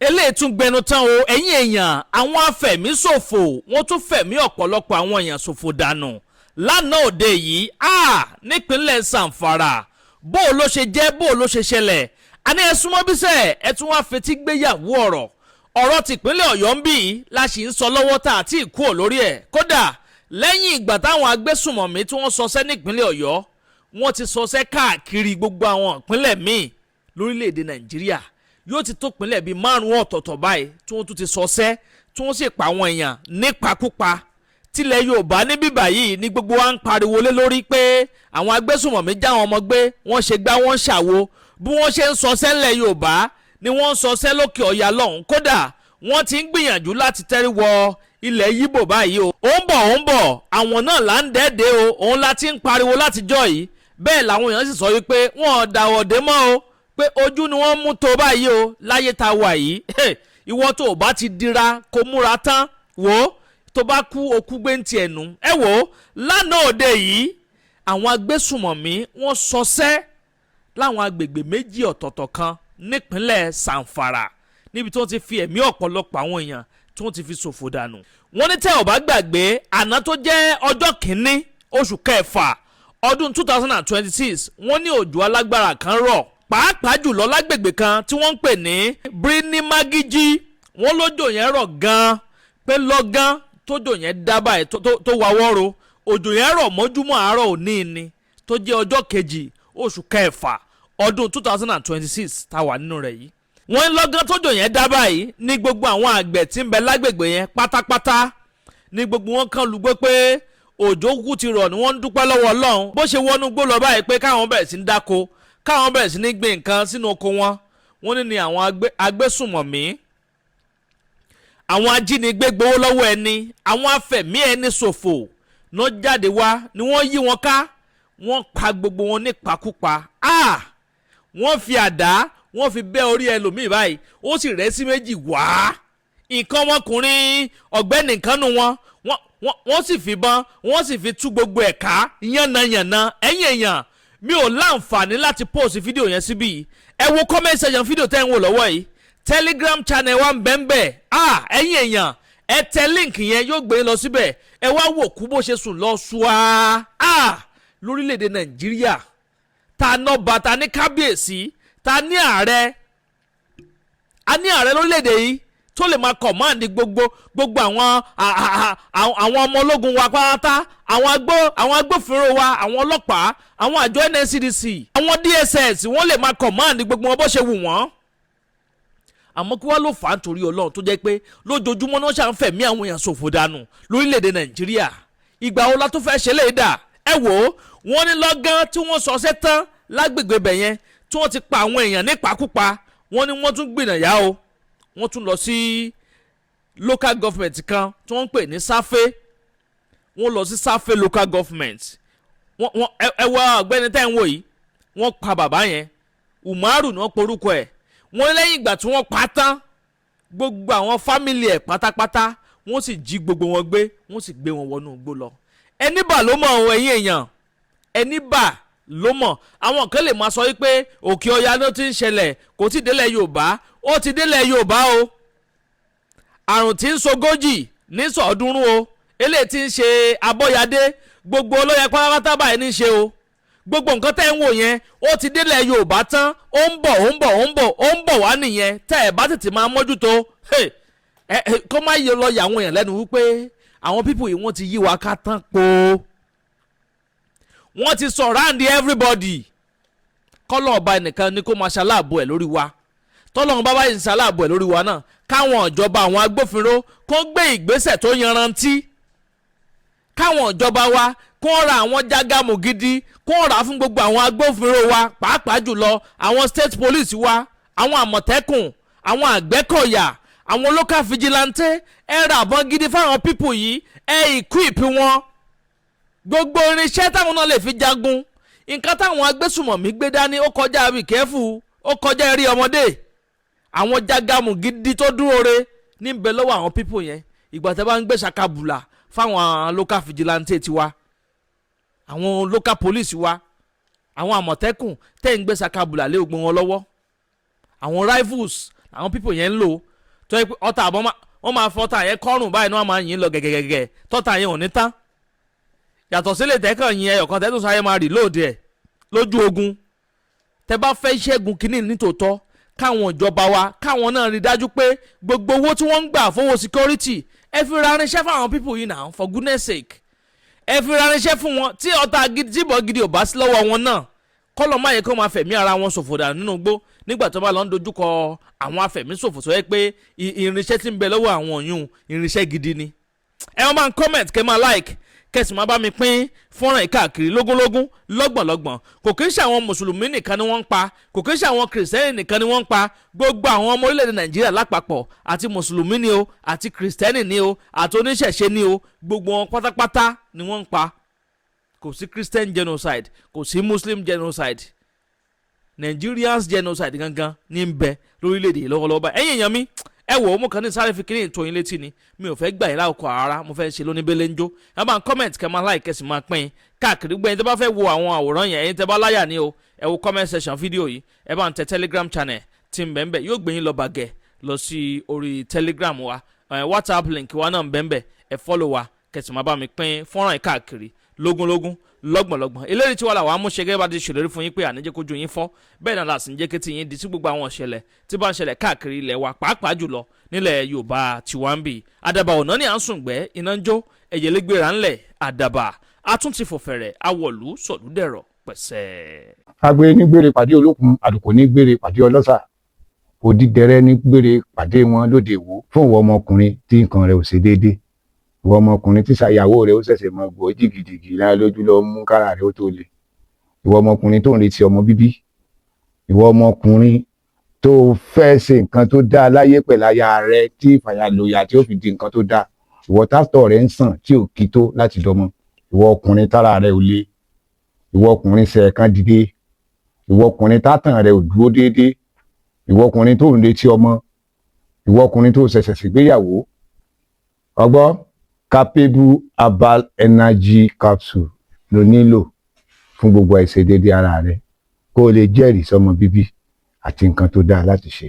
eléyìí tún gbẹnu tán o ẹ̀yin èèyàn àwọn afẹ̀míṣòfò wọ́n tún fẹ̀mí ọ̀pọ̀lọpọ̀ àwọn èèyàn ṣòfò dànù lánàá òde yìí nípínlẹ̀ Zamfara bó ló ṣe jẹ́ bó ló ṣe ṣẹlẹ̀ àní ẹ súnmọ́ bísẹ̀ ẹ tún wá fetí gbéyàwó ọ̀rọ̀ tìpínlẹ̀ Ọ̀yọ́ ń bì í la sì ń sọ lọ́wọ́ tá àti ìkú ò lórí ẹ̀ kódà lẹ́yìn ìgbà táwọn agbésùmọ̀mí tí wọ́n sọsẹ́ nípínlẹ̀ Ọ̀yọ́ wọ́n ti sọsẹ́ káàkiri gbogbo àwọn ìpínlẹ̀ míì lórílẹ̀‐èdè Nàìjíríà yóò ti tó ìpínlẹ̀ bíi 5 ọ̀tọ̀ọ̀tọ̀ báyìí tí wọ́n tún ti sọsẹ́ tí wọ́n sì pa àwọn èèyàn nípakúpa tilẹ̀ Yorùbá ní bíbà yìí ní gbogbo wa ń pariwo lé lórí pé àwọn agbésùmọ̀mí já wọn ọmọ gbé wọ́n ṣe gbá wọ́n ṣàwo bí wọ́n ṣe ń sọsẹ́ ńlẹ̀ Yorùbá ni wọ́n ń sọsẹ́ lókè ọ̀yà lọ́hùn kódà wọ́n ti ń gbìyànjú láti tẹ́rí wọ ilẹ̀ Yíbò báyìí o ó ń bọ̀ àwọn náà là ń dẹ́ẹ̀dẹ́ o òun la ti ń pariwo látijọ́ yìí bẹ́ẹ̀ làwọn èèyàn sì sọ wípé wọ́n dàwọ̀dé mọ́ o pé ojú ni wọ́n mú tó báyìí o láyé ta wà yìí ìwọ tó o bá ti dira kó múra tán wò ó tó bá kú okú gbé ń tiẹ̀ nù ẹ wò ó lánàá òde yìí àwọn agbésùmọ̀mí wọ́n sọsẹ́ láwọn agbègbè méjì ọ̀tọ̀ọ̀tọ̀ kan nípínlẹ̀ Zamfara níbi tí wọ́n ti fi ẹ̀mí ọ̀pọ̀lọpọ̀ àwọn èèyàn tí wọ́n ti fi ṣòfò dànù. wọ́n ní tẹ́ ò bá gbàgbé àná tó jẹ́ ọjọ́ kìíní oṣù kẹfà ọdún 2026 wọ́n ní òjò alágbára kan rọ̀ pàápàá jùlọ lágbègbè kan tí wọ́n ń pè ní Magiji wọ́n lójò yẹn rọ̀ gan-an pé lọ́gán tójò yẹn dábàá ẹ̀ tó wawọ́ro òjò yẹn rọ̀ mọ́júmọ́ àárọ̀ òní ni tó jẹ́ ọjọ́ kejì oṣù kẹfà ọdún 2026 tá a wà nínú rẹ̀ yìí. wọ́n ń lọ́gán tójò yẹn dábàá yìí ní gbogbo àwọn àgbẹ̀ tí ń bẹ lágbègbè yẹn pátápátá ní gbogbo wọn kan lùgbọ́ pé òjò kú ti rọ̀ ni wọ́n ń dúpẹ́ lọ́wọ́ Ọlọ́run bó ṣe wọnú gbó lọ báyìí pé káwọn bẹ̀rẹ̀ sí ń dáko káwọn bẹ̀rẹ̀ sí ní gbé nǹkan sínú oko wọn wọ́n ní àwọn agbésùmọ̀mí àwọn ajínigbé gbowó lọ́wọ́ ẹni àwọn afẹ̀mí ẹni ṣòfò náà jáde wá ni wọ́n yí wọn ká wọ́n pa gbogbo wọn nípakúpa wọ́n fi àdá wọ́n fi bẹ́ orí ẹlòmíì báyìí ó sì rẹ́ sí méjì wá nǹkan ọmọkùnrin ọ̀gbẹ́ni kan nù wọ́n sì fìbọn wọ́n sì fi tú gbogbo ẹ̀ka yánnayànna ẹ̀yìn èèyàn mi ò láǹfààní láti post fídíò yẹn síbí ẹ wo comment section fídíò tẹ́ ń wò lọ́wọ́ yìí Telegram channel wa ń bẹ́ẹ̀ ẹ̀yìn èèyàn ẹ tẹ link yẹn yóò gbé lọ síbẹ̀ ẹ wá wò kú bó ṣe sùn lọ ṣùá lórílẹ̀‐èdè Nàìjíríà ta nọba ta ní kábíyèsí ta ní ààrẹ a ní ààrẹ lórílẹ̀‐èdè yìí tó lè máa kọ̀máàdì gbogbo àwọn ọmọ ológun wa pátá àwọn agbófinró wa àwọn ọlọ́pàá àwọn àjọ NSCDC àwọn DSS wọ́n lè máa kọ̀máàdì gbogbo wọn bó ṣe wù wọ́n àmọ́ kí wá ló fà á nítorí Ọlọ́run tó jẹ́ pé lójoojúmọ́ náà ṣà ń fẹ̀mí àwọn èèyàn ṣòfò dànù lórílẹ̀‐èdè Nàìjíríà ìgbà wo la tó fẹ́ ṣe léèdà ẹ wò ó wọ́n ní lọ́gán tí wọ́n sọsẹ́ tán lágbègbè bẹ̀ yẹn tí wọ́n ti pa àwọn èèyàn nípakúpa wọ́n ní wọ́n tún gbìyànjá o wọ́n tún lọ sí local government kan tí wọ́n ń pè ní Sáfé wọ́n lọ sí Sáfé local government ẹ wọ ọ̀gbẹ́ni tẹ́ ń wò yìí wọ́n pa bàbá yẹn Umaru ni wọ́n porúkọ ẹ̀ wọ́n lẹ́yìn ìgbà tí wọ́n pa tán gbogbo àwọn fámìlì ẹ̀ pátápátá wọ́n sì jí gbogbo wọn gbé wọ́n sì gbé wọn wọnú igbó lọ ẹni bà ló mọ̀ ohun ẹ̀yìn èèyàn ẹni bà ló mọ̀ àwọn kan lè máa sọ wípé òkè ọya ló ti ń ṣẹlẹ̀ kò tí délẹ̀ Yorùbá ó ti délẹ̀ Yorùbá o àrùn tí ń sogójì ní sọ̀ọ́dúnrún o eléyìí tí ń ṣe abọ́yadé gbogbo olóyè pátápátá báyìí ní ṣe o gbogbo nǹkan tẹ́ ń wò yẹn ó ti délẹ̀ Yorùbá tán ó ń bọ̀ wá nìyẹn tẹ́ ẹ̀ bá tètè máa mójútó kó má yẹ lọ yà àwọn èèyàn lẹ́nu wípé àwọn pípù yìí wọ́n ti yí wa ká tán po wọ́n ti surround everybody kọ́lọ́ ọba ẹnìkan ni kó máa ṣaláàbò ẹ̀ lórí wa tọ́lọ́run bá báyìí ń ṣaláàbò ẹ̀ lórí wa náà káwọn ìjọba àwọn agbófinró kó gbé ìgbésẹ̀ tó yanrantí káwọn ìjọba wa kó ra àwọn jágàmù gidi kó rà fún gbogbo àwọn agbófinró wa pàápàá jùlọ àwọn state police wa àwọn àmọ̀tẹ́kùn àwọn àgbẹ̀kọ̀yà àwọn local vigilante ẹ ra àbọ̀n gidi fáwọn pípù yìí ẹ equip wọn gbogbo irinṣẹ́ táwọn náà lè fi jagun nǹkan táwọn agbésùmọ̀mí gbé dání ó kọjá be careful ó kọjá eré ọmọdé àwọn jágàmù gidi tó dúró re níbẹ̀ lọ́wọ́ àwọn pípù yẹn ìgbà tẹ́ bá ń gbé ṣàkàbùlà fáwọn local vigilante tiwa àwọn local police wa àwọn àmọ̀tẹ́kùn tẹ́ ń gbé ṣàkàbùlà lé ogun wọn lọ́wọ́ àwọn rifles àwọn people yẹn ń lò tó yẹ pé ọ̀tá àbọ̀ wọ́n máa fọ́tà yẹn kọ́rùn báyìí ni wọ́n máa yìn lọ gẹ́gẹ́gẹ́gẹ́ tọ́ta yẹn ò ní tán yàtọ̀ sílẹ̀ tẹ́kàn yìn ẹyọ̀kan tẹ́tù sáyé máa rí lóde ẹ̀ lójú ogun tẹ́ bá fẹ́ ṣẹ́gun kínní nítòótọ́ káwọn ìjọba wa káwọn náà rí dájú pé gbogbo owó tí wọ́n ń gbà fowó security ẹ fi ra irinṣẹ́ fún àwọn people yìí náà for goodness sake ẹ fi ra irinṣẹ́ fún wọn tí ọ̀tá gidi tí ìbọn gidi ò bá sí lọ́wọ́ wọn náà kọ́lọ̀ máa yẹ kó máa fẹ̀mí ara wọn ṣòfò dànù nínú igbó nígbà tó bá lọ ń dojúkọ àwọn afẹ̀míṣòfò tó yẹ pé irinṣẹ́ tí ń bẹ lọ́wọ́ àwọn òyìn irinṣẹ́ gidi ni. ẹ wọ́n máa ń comment kẹ́ máa like kẹ́sì máa bá mi pín fọ́nrán ìkáàkiri lógúnlógún lọ́gbọ̀nlọ́gbọ̀n kò kí ń ṣe àwọn mùsùlùmí nìkan ni wọ́n ń pa kò kí ń ṣe àwọn kìrìsìtẹ́nì nìkan ni wọ́n ń pa gbogbo àwọn ọmọ orílẹ̀-èdè nàìjíríà lápapọ̀ àti mùsùlùmí ni o àti kìrìsìtẹ́nì ni o àti oníṣẹ̀ṣe ni o gbogbo wọn pátápátá ni wọ́n ń pa kò sí christian genocide kò sí muslim genocide Nigerians genocide gangan ní ń bẹ lórílẹ̀‐èdè lọ́wọ́lọ́wọ́ ẹ̀yin èèyàn mi ẹ wò ó mú kan ní sáré fi kíní ìtòyìn létí ni mi ò fẹ́ gbà yín láwùkọ ara mo fẹ́ ṣe lóní bẹ́lẹ́ ń jó ẹ máa ń comment kẹ́ máa like kẹ́sì máa pín káàkiri gbẹ̀yìn tẹ́ bá fẹ́ wo àwọn àwòrán yẹn ẹ̀yin tẹ́ bá láyà ni o ẹ wo comment section fídíò yìí ẹ bá ń tẹ telegram channel tí ń bẹ́ẹ̀ yóò gbé yín lọ bàgẹ́ lọ sí orí telegram wa whatsapp link wa náà ń bẹ́ẹ̀ ẹ follow wa kẹ́sì máa bá mi pín fọ́nrán yìí káàkiri lógúnlógún lọ́gbọ̀nlọ́gbọ̀n eléyìí tí wọ́n là wá mú ṣe gẹ́gẹ́ bá ti ṣèlérí fún yín pé àníjẹ́ kojú yín fọ́ bẹ́ẹ̀ náà láti ń jẹ́ kétí yín di sí gbogbo àwọn ìṣẹ̀lẹ̀ tí bá ń ṣẹlẹ̀ káàkiri ilẹ̀ wa pàápàá jùlọ nílẹ̀ Yorùbá tiwa ń bì àdàbà ọ̀nà ní à ń sùngbẹ́ iná ń jó ẹ̀yẹlẹ́gbẹ̀rà ńlẹ̀ àdàbà atúntì fòfẹ̀rẹ̀ awọ̀lú sọ̀lúdẹ̀rọ̀ pẹ̀sẹ̀. agbe ní gbére pàdé olókun àdùkò ní gbére pàdé ọlọ́sà òdìdẹrẹ́ ní gbére pàdé wọn lóde ìwò fún ìwọ ọmọkùnrin tí nǹkan rẹ̀ ò ṣe déédéé ìwọ ọmọkùnrin tí ṣàyàwó rẹ̀ ó ṣẹ̀ṣẹ̀ mọ gbọ́ jìgìjìgì lára lójú lọ mú kára rẹ̀ ó tó le ìwọ ọmọkùnrin tó ń retí ọmọ bíbí ìwọ ọmọkùnrin tó fẹ́ ṣe nǹkan tó dáa láyé pẹ̀lú aya rẹ̀ tí ìfàyàlòyà tí ó fi di nǹkan tó dáa ìwọ tátọ̀ rẹ̀ ń sàn tí ò kí tó láti dọmọ ìwọ ọkùnrin tára rẹ̀ ò le ìwọ ọkùnrin ṣẹ̀ẹ̀kan dìde ìwọ ọkùnrin tátàn rẹ̀ ò dúró déédéé ìwọ ọkùnrin tó ń retí ọmọ ìwọ ọkùnrin tó ṣẹ̀ṣẹ̀ ṣègbéyàwó ọgbọ́n capable herbal energy capsule ló nílò fún gbogbo àìṣedéédé ara rẹ kó o lè jẹ́rìí sọmọ bíbí àti nǹkan tó dáa láti ṣe.